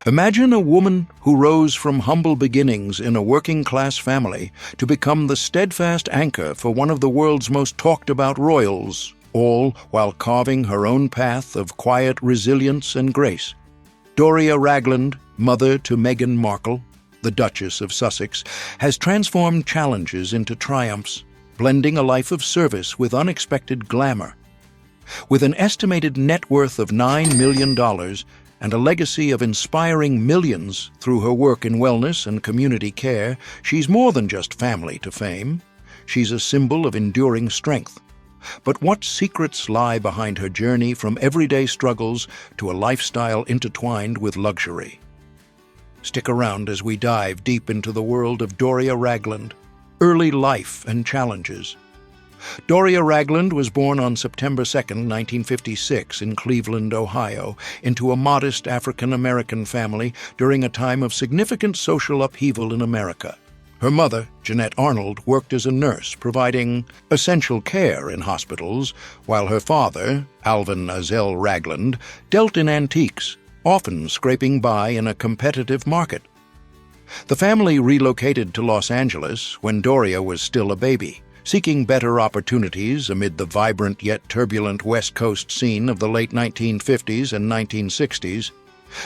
Imagine a woman who rose from humble beginnings in a working-class family to become the steadfast anchor for one of the world's most talked-about royals, all while carving her own path of quiet resilience and grace. Doria Ragland, mother to Meghan Markle, the Duchess of Sussex, has transformed challenges into triumphs, blending a life of service with unexpected glamour. With an estimated net worth of $9 million and a legacy of inspiring millions through her work in wellness and community care, she's more than just family to fame. She's a symbol of enduring strength. But what secrets lie behind her journey from everyday struggles to a lifestyle intertwined with luxury? Stick around as we dive deep into the world of Doria Ragland, early life and challenges. Doria Ragland was born on September 2, 1956, in Cleveland, Ohio, into a modest African-American family during a time of significant social upheaval in America. Her mother, Jeanette Arnold, worked as a nurse, providing essential care in hospitals, while her father, Alvin Azell Ragland, dealt in antiques, often scraping by in a competitive market. The family relocated to Los Angeles when Doria was still a baby, seeking better opportunities amid the vibrant yet turbulent West Coast scene of the late 1950s and 1960s.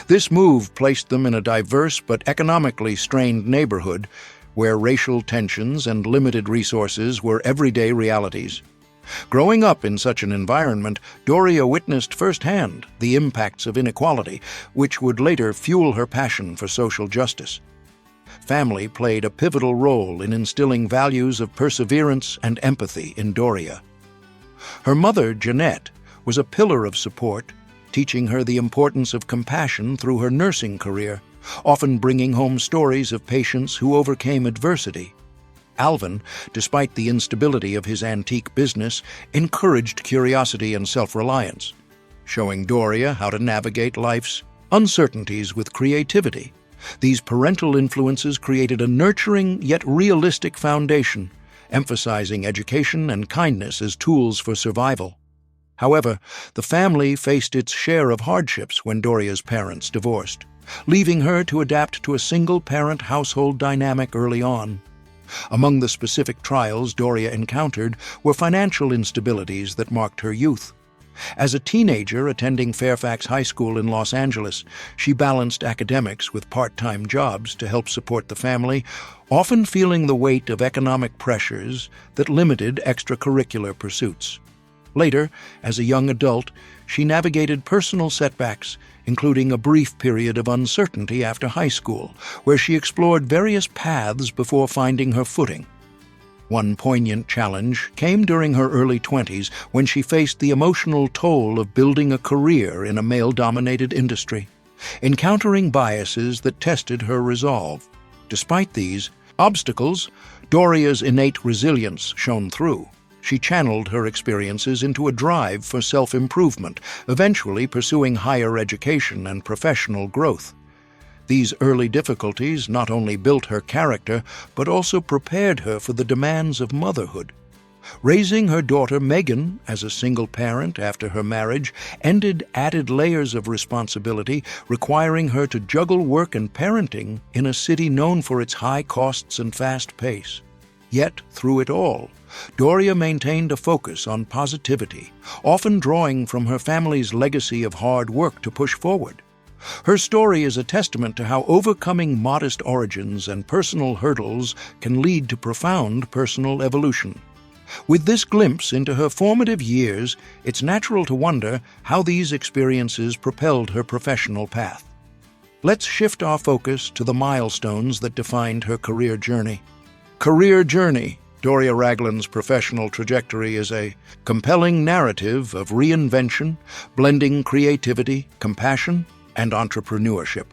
This move placed them in a diverse but economically strained neighborhood where racial tensions and limited resources were everyday realities. Growing up in such an environment, Doria witnessed firsthand the impacts of inequality, which would later fuel her passion for social justice. Family played a pivotal role in instilling values of perseverance and empathy in Doria. Her mother, Jeanette, was a pillar of support, teaching her the importance of compassion through her nursing career, often bringing home stories of patients who overcame adversity. Alvin, despite the instability of his antique business, encouraged curiosity and self-reliance, showing Doria how to navigate life's uncertainties with creativity. These parental influences created a nurturing yet realistic foundation, emphasizing education and kindness as tools for survival. However, the family faced its share of hardships when Doria's parents divorced, leaving her to adapt to a single-parent household dynamic early on. Among the specific trials Doria encountered were financial instabilities that marked her youth. As a teenager attending Fairfax High School in Los Angeles, she balanced academics with part-time jobs to help support the family, often feeling the weight of economic pressures that limited extracurricular pursuits. Later, as a young adult, she navigated personal setbacks, including a brief period of uncertainty after high school, where she explored various paths before finding her footing. One poignant challenge came during her early 20s when she faced the emotional toll of building a career in a male-dominated industry, encountering biases that tested her resolve. Despite these obstacles, Doria's innate resilience shone through. She channeled her experiences into a drive for self-improvement, eventually pursuing higher education and professional growth. These early difficulties not only built her character, but also prepared her for the demands of motherhood. Raising her daughter Meghan as a single parent after her marriage added layers of responsibility, requiring her to juggle work and parenting in a city known for its high costs and fast pace. Yet, through it all, Doria maintained a focus on positivity, often drawing from her family's legacy of hard work to push forward. Her story is a testament to how overcoming modest origins and personal hurdles can lead to profound personal evolution. With this glimpse into her formative years, it's natural to wonder how these experiences propelled her professional path. Let's shift our focus to the milestones that defined her career journey. Career journey. Doria Ragland's professional trajectory is a compelling narrative of reinvention, blending creativity, compassion, and entrepreneurship.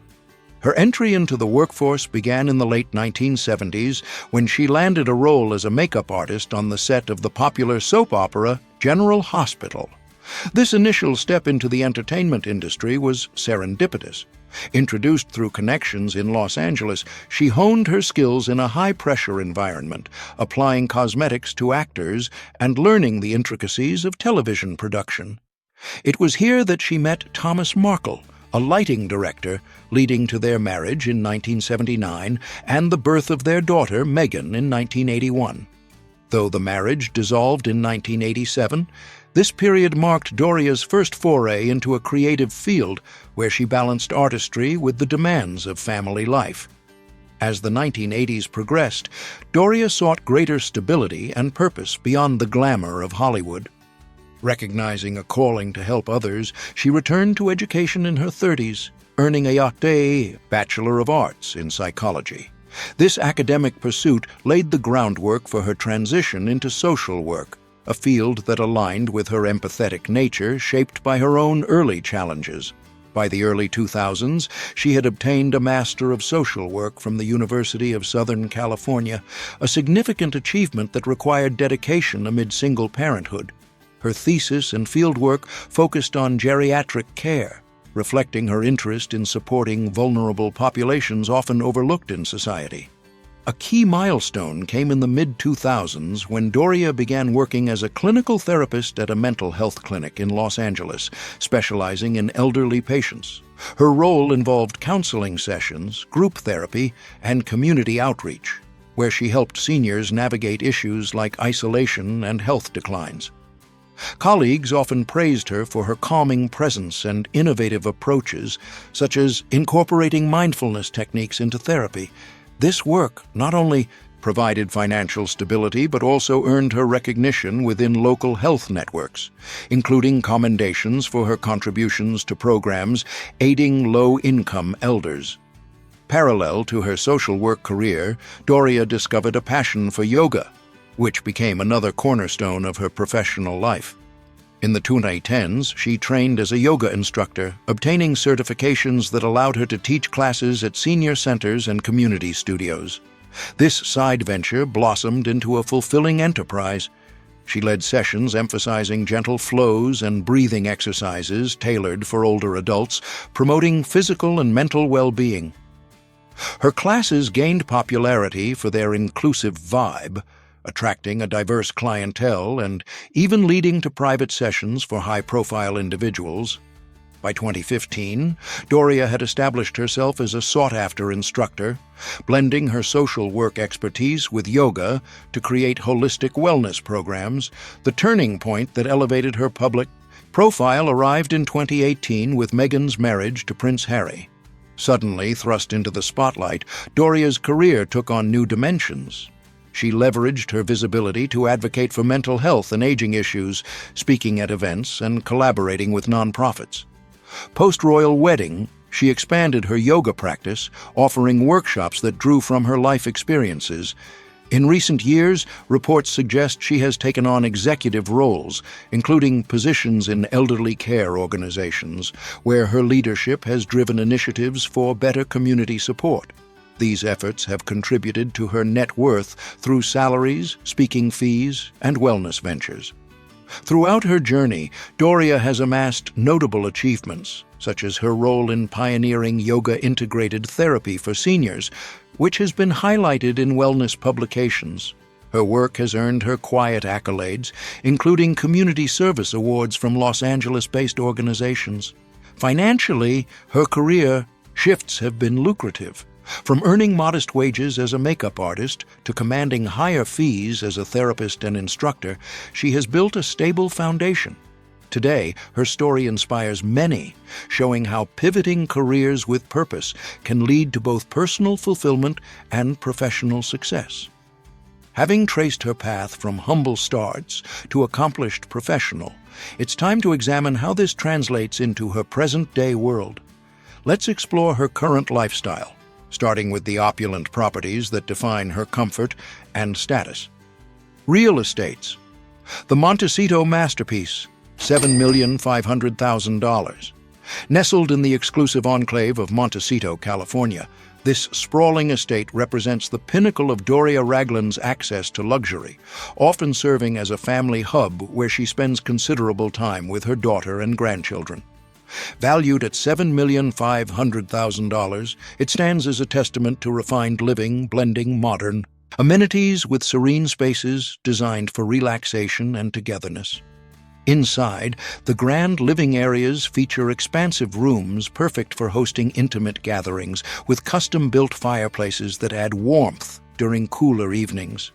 Her entry into the workforce began in the late 1970s when she landed a role as a makeup artist on the set of the popular soap opera General Hospital. This initial step into the entertainment industry was serendipitous. Introduced through connections in Los Angeles, she honed her skills in a high-pressure environment, applying cosmetics to actors and learning the intricacies of television production. It was here that she met Thomas Markle, a lighting director, leading to their marriage in 1979 and the birth of their daughter, Meghan, in 1981. Though the marriage dissolved in 1987, this period marked Doria's first foray into a creative field where she balanced artistry with the demands of family life. As the 1980s progressed, Doria sought greater stability and purpose beyond the glamour of Hollywood. Recognizing a calling to help others, she returned to education in her 30s, earning a Yate Bachelor of Arts in Psychology. This academic pursuit laid the groundwork for her transition into social work, a field that aligned with her empathetic nature shaped by her own early challenges. By the early 2000s, she had obtained a Master of Social Work from the University of Southern California, a significant achievement that required dedication amid single parenthood. Her thesis and fieldwork focused on geriatric care, reflecting her interest in supporting vulnerable populations often overlooked in society. A key milestone came in the mid-2000s when Doria began working as a clinical therapist at a mental health clinic in Los Angeles, specializing in elderly patients. Her role involved counseling sessions, group therapy, and community outreach, where she helped seniors navigate issues like isolation and health declines. Colleagues often praised her for her calming presence and innovative approaches, such as incorporating mindfulness techniques into therapy. This work not only provided financial stability but also earned her recognition within local health networks, including commendations for her contributions to programs aiding low-income elders. Parallel to her social work career, Doria discovered a passion for yoga, which became another cornerstone of her professional life. In the 2010s, she trained as a yoga instructor, obtaining certifications that allowed her to teach classes at senior centers and community studios. This side venture blossomed into a fulfilling enterprise. She led sessions emphasizing gentle flows and breathing exercises tailored for older adults, promoting physical and mental well-being. Her classes gained popularity for their inclusive vibe, attracting a diverse clientele and even leading to private sessions for high-profile individuals. By 2015, Doria had established herself as a sought-after instructor, blending her social work expertise with yoga to create holistic wellness programs. The turning point that elevated her public profile arrived in 2018 with Meghan's marriage to Prince Harry. Suddenly thrust into the spotlight, Doria's career took on new dimensions. She leveraged her visibility to advocate for mental health and aging issues, speaking at events and collaborating with nonprofits. Post-royal wedding, she expanded her yoga practice, offering workshops that drew from her life experiences. In recent years, reports suggest she has taken on executive roles, including positions in elderly care organizations, where her leadership has driven initiatives for better community support. These efforts have contributed to her net worth through salaries, speaking fees, and wellness ventures. Throughout her journey, Doria has amassed notable achievements, such as her role in pioneering yoga-integrated therapy for seniors, which has been highlighted in wellness publications. Her work has earned her quiet accolades, including community service awards from Los Angeles-based organizations. Financially, her career shifts have been lucrative. From earning modest wages as a makeup artist to commanding higher fees as a therapist and instructor, she has built a stable foundation. Today, her story inspires many, showing how pivoting careers with purpose can lead to both personal fulfillment and professional success. Having traced her path from humble starts to accomplished professional, it's time to examine how this translates into her present-day world. Let's explore her current lifestyle, starting with the opulent properties that define her comfort and status. Real estates. The Montecito masterpiece, $7,500,000. Nestled in the exclusive enclave of Montecito, California, this sprawling estate represents the pinnacle of Doria Ragland's access to luxury, often serving as a family hub where she spends considerable time with her daughter and grandchildren. Valued at $7,500,000, it stands as a testament to refined living, blending modern amenities with serene spaces designed for relaxation and togetherness. Inside, the grand living areas feature expansive rooms perfect for hosting intimate gatherings with custom-built fireplaces that add warmth during cooler evenings.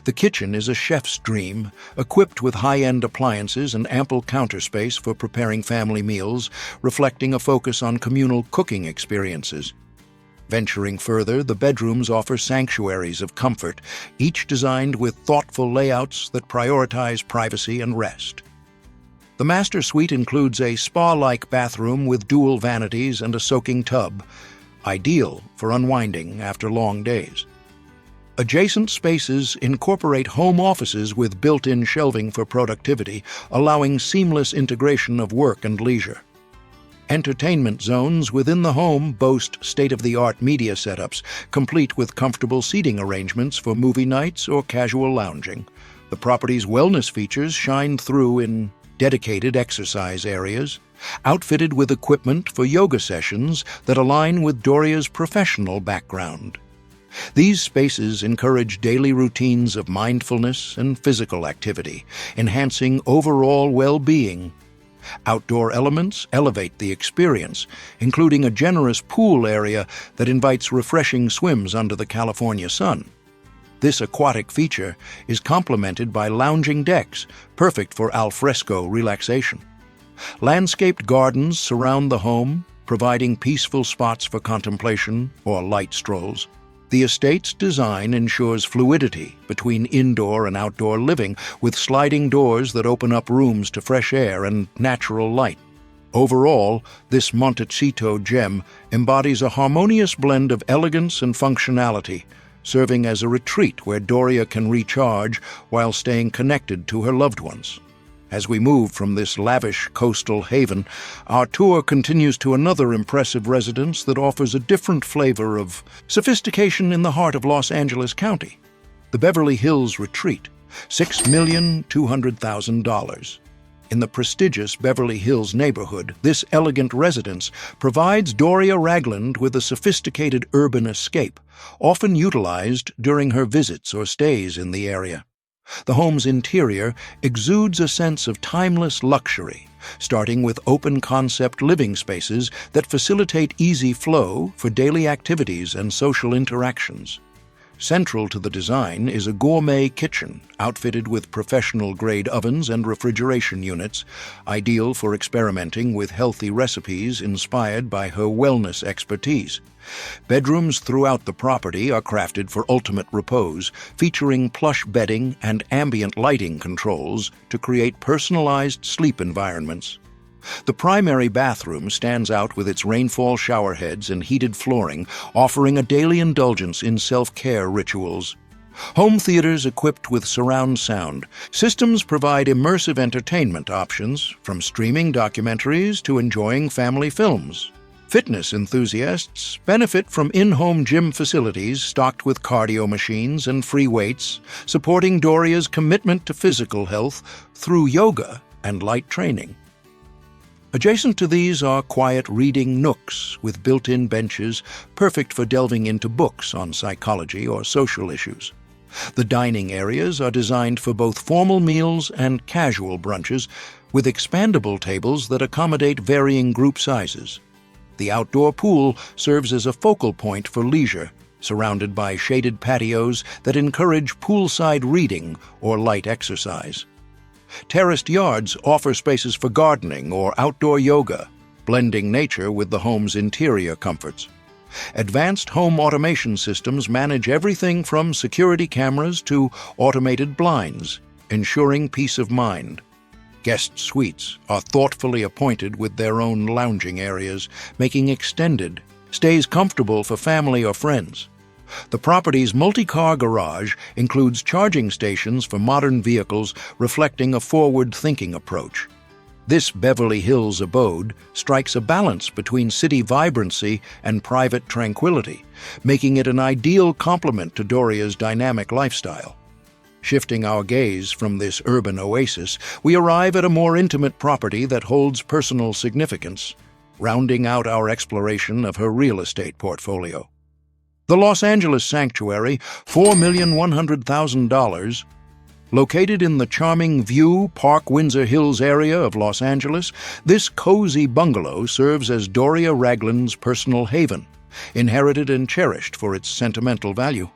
The kitchen is a chef's dream, equipped with high-end appliances and ample counter space for preparing family meals, reflecting a focus on communal cooking experiences. Venturing further, the bedrooms offer sanctuaries of comfort, each designed with thoughtful layouts that prioritize privacy and rest. The master suite includes a spa-like bathroom with dual vanities and a soaking tub, ideal for unwinding after long days. Adjacent spaces incorporate home offices with built-in shelving for productivity, allowing seamless integration of work and leisure. Entertainment zones within the home boast state-of-the-art media setups, complete with comfortable seating arrangements for movie nights or casual lounging. The property's wellness features shine through in dedicated exercise areas, outfitted with equipment for yoga sessions that align with Doria's professional background. These spaces encourage daily routines of mindfulness and physical activity, enhancing overall well-being. Outdoor elements elevate the experience, including a generous pool area that invites refreshing swims under the California sun. This aquatic feature is complemented by lounging decks, perfect for al fresco relaxation. Landscaped gardens surround the home, providing peaceful spots for contemplation or light strolls. The estate's design ensures fluidity between indoor and outdoor living, with sliding doors that open up rooms to fresh air and natural light. Overall, this Montecito gem embodies a harmonious blend of elegance and functionality, serving as a retreat where Doria can recharge while staying connected to her loved ones. As we move from this lavish coastal haven, our tour continues to another impressive residence that offers a different flavor of sophistication in the heart of Los Angeles County. The Beverly Hills Retreat, $6,200,000. In the prestigious Beverly Hills neighborhood, this elegant residence provides Doria Ragland with a sophisticated urban escape, often utilized during her visits or stays in the area. The home's interior exudes a sense of timeless luxury, starting with open-concept living spaces that facilitate easy flow for daily activities and social interactions. Central to the design is a gourmet kitchen outfitted with professional-grade ovens and refrigeration units, ideal for experimenting with healthy recipes inspired by her wellness expertise. Bedrooms throughout the property are crafted for ultimate repose, featuring plush bedding and ambient lighting controls to create personalized sleep environments. The primary bathroom stands out with its rainfall showerheads and heated flooring, offering a daily indulgence in self-care rituals. Home theaters equipped with surround sound systems provide immersive entertainment options, from streaming documentaries to enjoying family films. Fitness enthusiasts benefit from in-home gym facilities stocked with cardio machines and free weights, supporting Doria's commitment to physical health through yoga and light training. Adjacent to these are quiet reading nooks with built-in benches, perfect for delving into books on psychology or social issues. The dining areas are designed for both formal meals and casual brunches, with expandable tables that accommodate varying group sizes. The outdoor pool serves as a focal point for leisure, surrounded by shaded patios that encourage poolside reading or light exercise. Terraced yards offer spaces for gardening or outdoor yoga, blending nature with the home's interior comforts. Advanced home automation systems manage everything from security cameras to automated blinds, ensuring peace of mind. Guest suites are thoughtfully appointed with their own lounging areas, making extended stays comfortable for family or friends. The property's multi-car garage includes charging stations for modern vehicles, reflecting a forward-thinking approach. This Beverly Hills abode strikes a balance between city vibrancy and private tranquility, making it an ideal complement to Doria's dynamic lifestyle. Shifting our gaze from this urban oasis, we arrive at a more intimate property that holds personal significance, rounding out our exploration of her real estate portfolio. The Los Angeles Sanctuary, $4,100,000, Located in the charming View Park Windsor Hills area of Los Angeles, this cozy bungalow serves as Doria Ragland's personal haven, inherited and cherished for its sentimental value.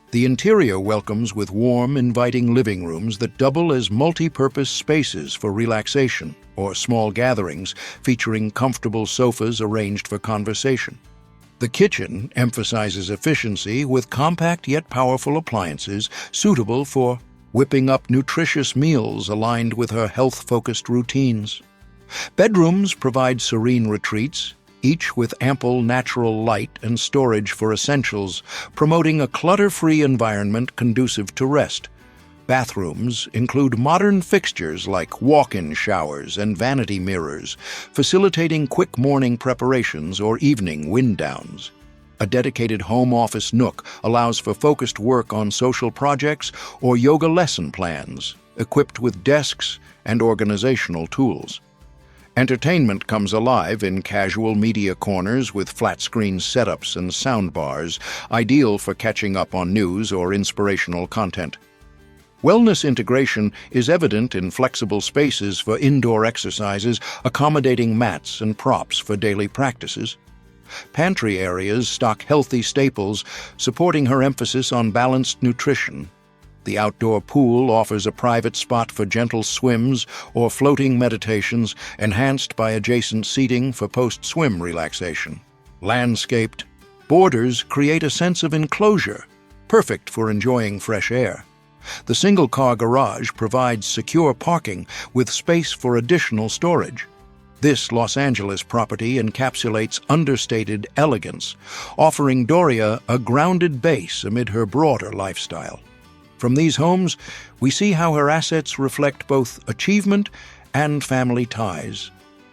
The interior welcomes with warm, inviting living rooms that double as multi-purpose spaces for relaxation or small gatherings, featuring comfortable sofas arranged for conversation. The kitchen emphasizes efficiency with compact yet powerful appliances suitable for whipping up nutritious meals aligned with her health-focused routines. Bedrooms provide serene retreats, each with ample natural light and storage for essentials, promoting a clutter-free environment conducive to rest. Bathrooms include modern fixtures like walk-in showers and vanity mirrors, facilitating quick morning preparations or evening wind-downs. A dedicated home office nook allows for focused work on social projects or yoga lesson plans, equipped with desks and organizational tools. Entertainment comes alive in casual media corners with flat-screen setups and soundbars, ideal for catching up on news or inspirational content. Wellness integration is evident in flexible spaces for indoor exercises, accommodating mats and props for daily practices. Pantry areas stock healthy staples, supporting her emphasis on balanced nutrition. The outdoor pool offers a private spot for gentle swims or floating meditations, enhanced by adjacent seating for post-swim relaxation. Landscaped borders create a sense of enclosure, perfect for enjoying fresh air. The single-car garage provides secure parking with space for additional storage. This Los Angeles property encapsulates understated elegance, offering Doria a grounded base amid her broader lifestyle. From these homes, we see how her assets reflect both achievement and family ties.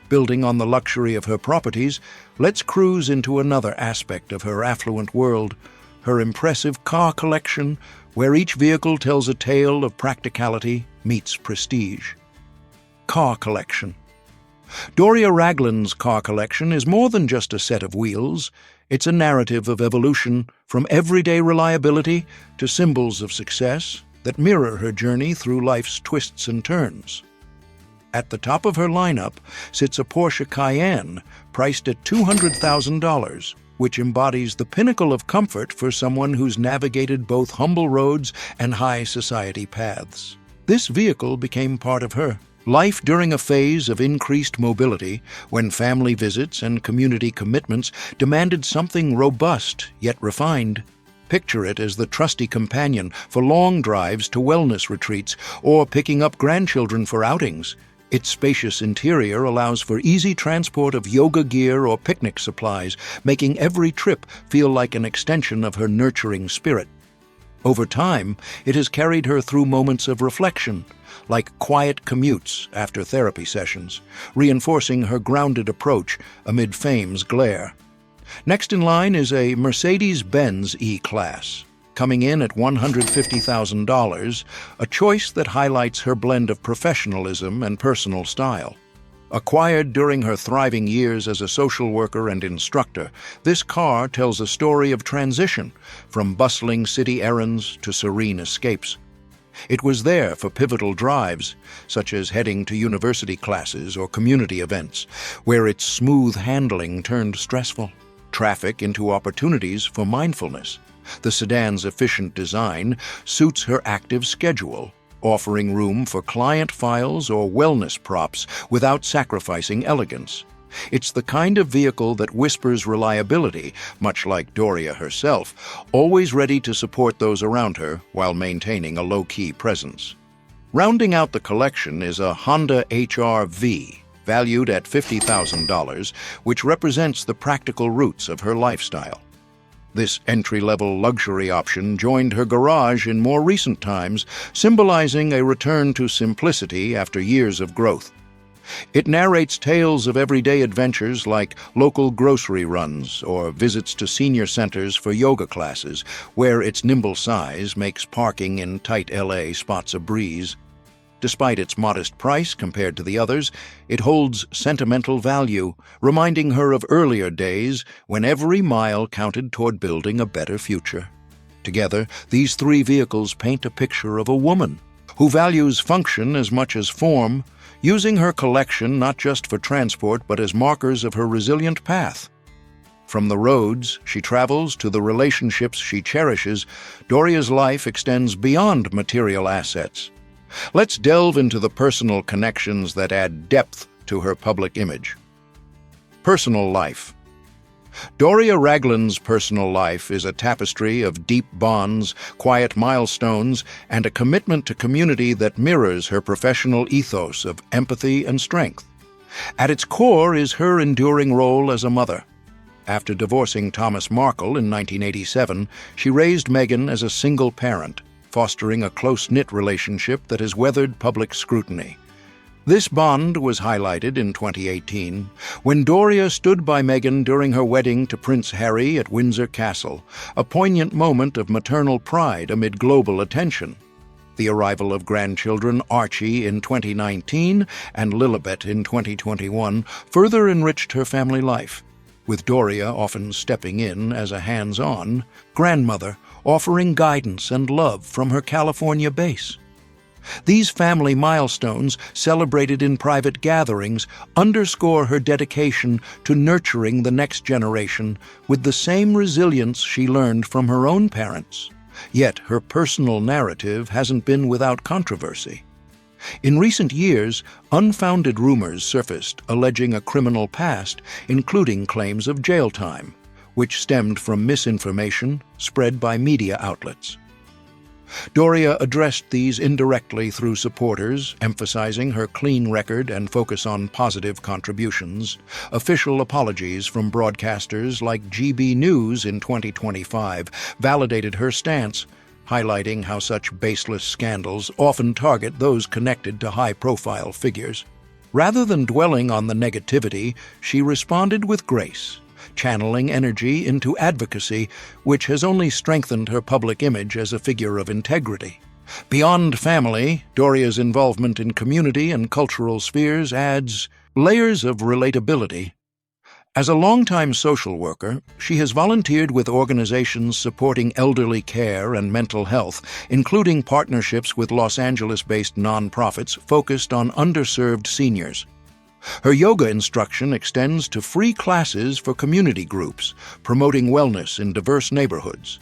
Building on the luxury of her properties, let's cruise into another aspect of her affluent world, her impressive car collection, where each vehicle tells a tale of practicality meets prestige. Car collection. Doria Ragland's car collection is more than just a set of wheels. It's a narrative of evolution, from everyday reliability to symbols of success that mirror her journey through life's twists and turns. At the top of her lineup sits a Porsche Cayenne, priced at $200,000, which embodies the pinnacle of comfort for someone who's navigated both humble roads and high society paths. This vehicle became part of her life during a phase of increased mobility, when family visits and community commitments demanded something robust yet refined. Picture it as the trusty companion for long drives to wellness retreats or picking up grandchildren for outings. Its spacious interior allows for easy transport of yoga gear or picnic supplies, making every trip feel like an extension of her nurturing spirit. Over time, it has carried her through moments of reflection, like quiet commutes after therapy sessions, reinforcing her grounded approach amid fame's glare. Next in line is a Mercedes-Benz E-Class, coming in at $150,000, a choice that highlights her blend of professionalism and personal style. Acquired during her thriving years as a social worker and instructor, this car tells a story of transition, from bustling city errands to serene escapes. It was there for pivotal drives, such as heading to university classes or community events, where its smooth handling turned stressful traffic into opportunities for mindfulness. The sedan's efficient design suits her active schedule, offering room for client files or wellness props without sacrificing elegance. It's the kind of vehicle that whispers reliability, much like Doria herself, always ready to support those around her while maintaining a low-key presence. Rounding out the collection is a Honda HR-V, valued at $50,000, which represents the practical roots of her lifestyle. This entry-level luxury option joined her garage in more recent times, symbolizing a return to simplicity after years of growth. It narrates tales of everyday adventures like local grocery runs or visits to senior centers for yoga classes, where its nimble size makes parking in tight LA spots a breeze. Despite its modest price compared to the others, it holds sentimental value, reminding her of earlier days when every mile counted toward building a better future. Together, these three vehicles paint a picture of a woman who values function as much as form, using her collection not just for transport but as markers of her resilient path. From the roads she travels to the relationships she cherishes, Doria's life extends beyond material assets. Let's delve into the personal connections that add depth to her public image. Personal life. Doria Ragland's personal life is a tapestry of deep bonds, quiet milestones, and a commitment to community that mirrors her professional ethos of empathy and strength. At its core is her enduring role as a mother. After divorcing Thomas Markle in 1987, she raised Meghan as a single parent, fostering a close-knit relationship that has weathered public scrutiny. This bond was highlighted in 2018 when Doria stood by Meghan during her wedding to Prince Harry at Windsor Castle, a poignant moment of maternal pride amid global attention. The arrival of grandchildren Archie in 2019 and Lilibet in 2021 further enriched her family life, with Doria often stepping in as a hands-on grandmother, offering guidance and love from her California base. These family milestones, celebrated in private gatherings, underscore her dedication to nurturing the next generation with the same resilience she learned from her own parents. Yet her personal narrative hasn't been without controversy. In recent years, unfounded rumors surfaced alleging a criminal past, including claims of jail time, which stemmed from misinformation spread by media outlets. Doria addressed these indirectly through supporters, emphasizing her clean record and focus on positive contributions. Official apologies from broadcasters like GB News in 2025 validated her stance, highlighting how such baseless scandals often target those connected to high-profile figures. Rather than dwelling on the negativity, she responded with grace, channeling energy into advocacy, which has only strengthened her public image as a figure of integrity. Beyond family, Doria's involvement in community and cultural spheres adds layers of relatability. As a longtime social worker, she has volunteered with organizations supporting elderly care and mental health, including partnerships with Los Angeles-based nonprofits focused on underserved seniors. Her yoga instruction extends to free classes for community groups, promoting wellness in diverse neighborhoods.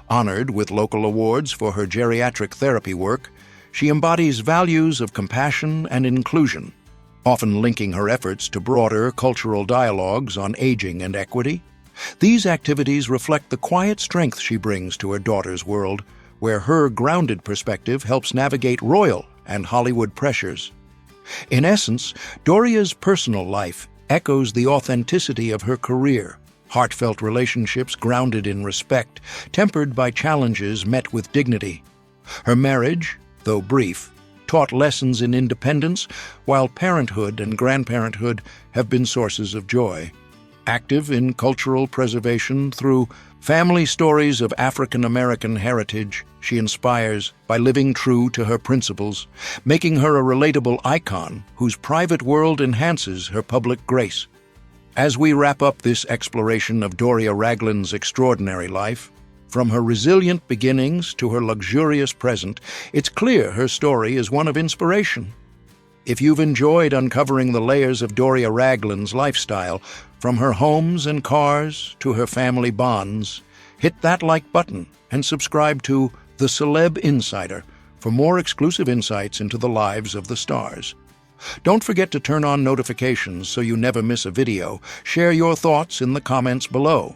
Honored with local awards for her geriatric therapy work, she embodies values of compassion and inclusion, often linking her efforts to broader cultural dialogues on aging and equity. These activities reflect the quiet strength she brings to her daughter's world, where her grounded perspective helps navigate royal and Hollywood pressures. In essence, Doria's personal life echoes the authenticity of her career, heartfelt relationships grounded in respect, tempered by challenges met with dignity. Her marriage, though brief, taught lessons in independence, while parenthood and grandparenthood have been sources of joy. Active in cultural preservation through family stories of African American heritage, she inspires by living true to her principles, making her a relatable icon whose private world enhances her public grace. As we wrap up this exploration of Doria Ragland's extraordinary life, from her resilient beginnings to her luxurious present, it's clear her story is one of inspiration. If you've enjoyed uncovering the layers of Doria Ragland's lifestyle, from her homes and cars to her family bonds, hit that like button and subscribe to The Celeb Insider for more exclusive insights into the lives of the stars. Don't forget to turn on notifications so you never miss a video. Share your thoughts in the comments below.